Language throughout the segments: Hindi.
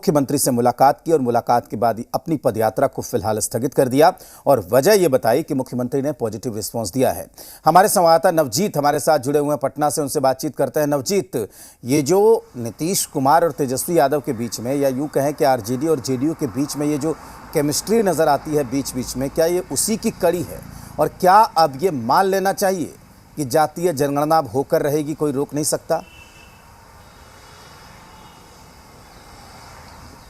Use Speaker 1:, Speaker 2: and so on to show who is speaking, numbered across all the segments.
Speaker 1: मुख्यमंत्री से मुलाकात की और मुलाकात के बाद अपनी पदयात्रा को फिलहाल स्थगित कर दिया और वजह यह बताई कि मुख्यमंत्री ने पॉजिटिव रिस्पांस दिया है। हमारे संवाददाता नवजीत हमारे साथ जुड़े हुए हैं पटना से, उनसे बातचीत करते हैं। नवजीत, ये जो नीतीश कुमार और तेजस्वी यादव के बीच में, या यूं कहें कि आरजेडी और जेडीयू के बीच में ये जो केमिस्ट्री नजर आती है बीच बीच में, क्या ये उसी की कड़ी है? और क्या अब ये मान लेना चाहिए कि जातीय जनगणना अब होकर रहेगी, कोई रोक नहीं सकता?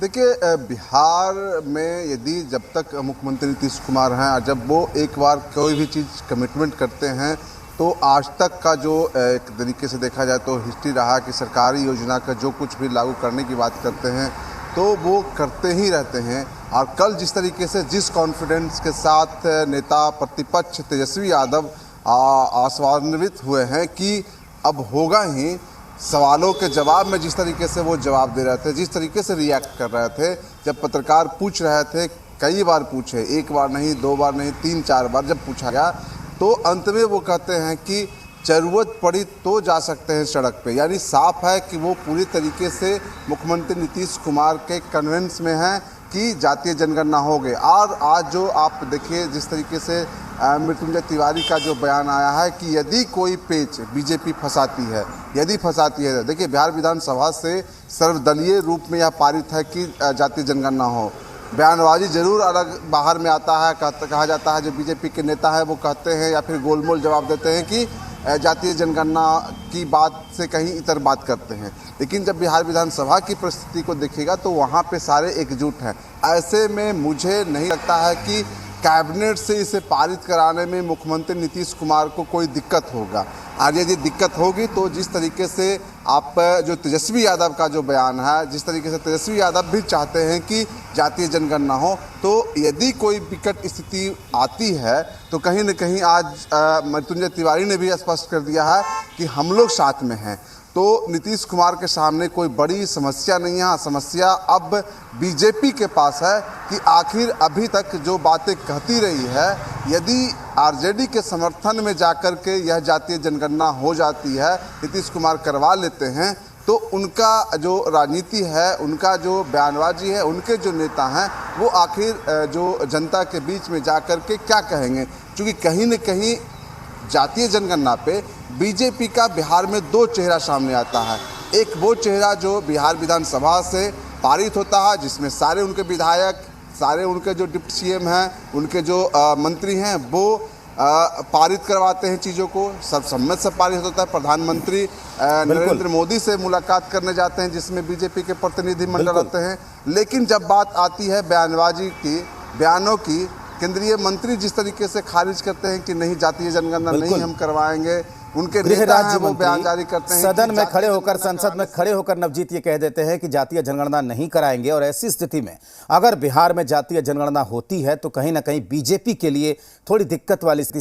Speaker 2: देखिए, बिहार में यदि जब तक मुख्यमंत्री नीतीश कुमार हैं और जब वो एक बार कोई भी चीज़ कमिटमेंट करते हैं तो आज तक का जो एक तरीके से देखा जाए तो हिस्ट्री रहा कि सरकारी योजना का जो कुछ भी लागू करने की बात करते हैं तो वो करते ही रहते हैं। और कल जिस तरीके से, जिस कॉन्फिडेंस के साथ नेता प्रतिपक्ष तेजस्वी यादव आश्वान्वित हुए हैं कि अब होगा ही, सवालों के जवाब में जिस तरीके से वो जवाब दे रहे थे, जिस तरीके से रिएक्ट कर रहे थे, जब पत्रकार पूछ रहे थे, कई बार पूछे, एक बार नहीं, दो बार नहीं, 3-4 बार जब पूछा गया तो अंत में वो कहते हैं कि ज़रूरत पड़ी तो जा सकते हैं सड़क पे। यानी साफ है कि वो पूरी तरीके से मुख्यमंत्री नीतीश कुमार के कन्वेंस में हैं कि जातीय जनगणना हो गई। और आज जो आप देखिए जिस तरीके से मृत्युंजय तिवारी का जो बयान आया है कि यदि कोई पेच बीजेपी फंसाती है, यदि फंसाती है, देखिए बिहार विधानसभा से सर्वदलीय रूप में यह पारित है कि जातीय जनगणना हो। बयानबाजी जरूर अलग बाहर में आता है, कहा जाता है, जो बीजेपी के नेता है वो कहते हैं या फिर गोलमोल जवाब देते हैं कि जातीय जनगणना की बात से कहीं इतर बात करते हैं। लेकिन जब बिहार विधानसभा की परिस्थिति को देखिएगा तो वहाँ पे सारे एकजुट हैं। ऐसे में मुझे नहीं लगता है कि कैबिनेट से इसे पारित कराने में मुख्यमंत्री नीतीश कुमार को कोई दिक्कत होगा। और यदि दिक्कत होगी तो जिस तरीके से आप जो तेजस्वी यादव का जो बयान है, जिस तरीके से तेजस्वी यादव भी चाहते हैं कि जातीय जनगणना हो, तो यदि कोई विकट स्थिति आती है तो कहीं न कहीं आज मृत्युंजय तिवारी ने भी स्पष्ट कर दिया है कि हम लोग साथ में हैं। तो नीतीश कुमार के सामने कोई बड़ी समस्या नहीं है। समस्या अब बीजेपी के पास है कि आखिर अभी तक जो बातें कहती रही है, यदि आरजेडी के समर्थन में जाकर के यह जातीय जनगणना हो जाती है, नीतीश कुमार करवा लेते हैं, तो उनका जो राजनीति है, उनका जो बयानबाजी है, उनके जो नेता हैं वो आखिर जो जनता के बीच में जाकर के क्या कहेंगे? क्योंकि कहीं न कहीं जातीय जनगणना पे बीजेपी का बिहार में दो चेहरा सामने आता है। एक वो चेहरा जो बिहार विधानसभा से पारित होता है, जिसमें सारे उनके विधायक, सारे उनके जो डिप्टी सीएम हैं, उनके जो मंत्री हैं, वो पारित करवाते हैं चीज़ों को, सर्वसम्मत से पारित होता है। प्रधानमंत्री नरेंद्र मोदी से मुलाकात करने जाते हैं जिसमें बीजेपी के प्रतिनिधिमंडल रहते हैं। लेकिन जब बात आती है बयानबाजी की, बयानों की, केंद्रीय मंत्री जिस तरीके से खारिज करते हैं कि नहीं, जातीय जनगणना नहीं हम करवाएंगे, उनके नेता हैं वो बयान जारी करते हैं
Speaker 1: सदन में खड़े होकर, संसद में खड़े होकर नवजीत ये कह देते हैं कि जातीय जनगणना नहीं कराएंगे। और ऐसी स्थिति में अगर बिहार में जातीय जनगणना होती है तो कहीं ना कहीं बीजेपी के लिए थोड़ी दिक्कत वाली स्थिति